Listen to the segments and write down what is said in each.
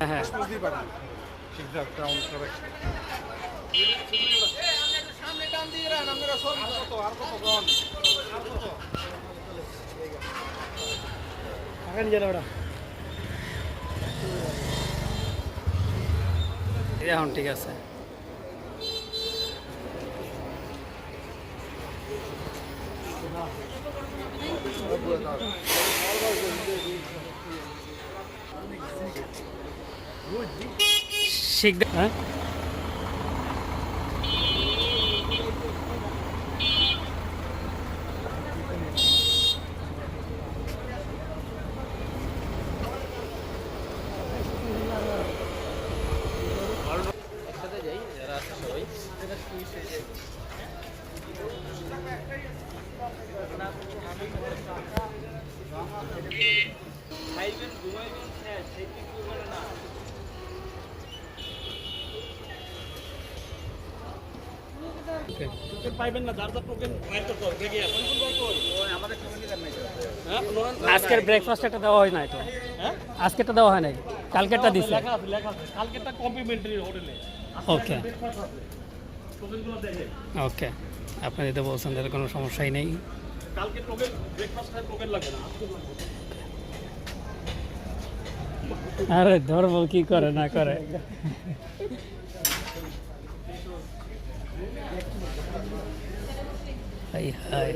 হ্যাঁ ঠিকঠাক ক্রাউন সব সামনে টান দিয়ে রান আমরা সব আর কত গন আর কত আগান যারা ওরা এখন ঠিক আছে। শিখবে হ্যাঁ একসাথে যাই যারা আছে সবাই খাইবেন ঘুমাইবেন হ্যাঁ সেই কিছু করে না পাইবেন না যার যার টোকেন ফাইল করতে হবে দেখি এখন কোন ওই আমাদের টোকেন দিবেন নাই হ্যাঁ আজকের ব্রেকফাস্ট একটা দেওয়া হয় নাই তো। হ্যাঁ আজকেরটা দেওয়া হয় নাই, কালকেরটা দিছে। লেখা আছে কালকেরটা কমপ্লিমেন্টারি হোটেলে ওকে টোকেনগুলো দেখে ওকে, আপনি যদি বলছেন তাহলে কোনো সমস্যাই নেই। কালকে টোকেন ব্রেকফাস্ট খায় টোকেন লাগবে না আজকে লাগবে আরে ধরবো কি করে না করে। হাই হাই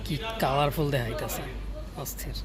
কি কালারফুল দেখাইতেছে, অস্থির।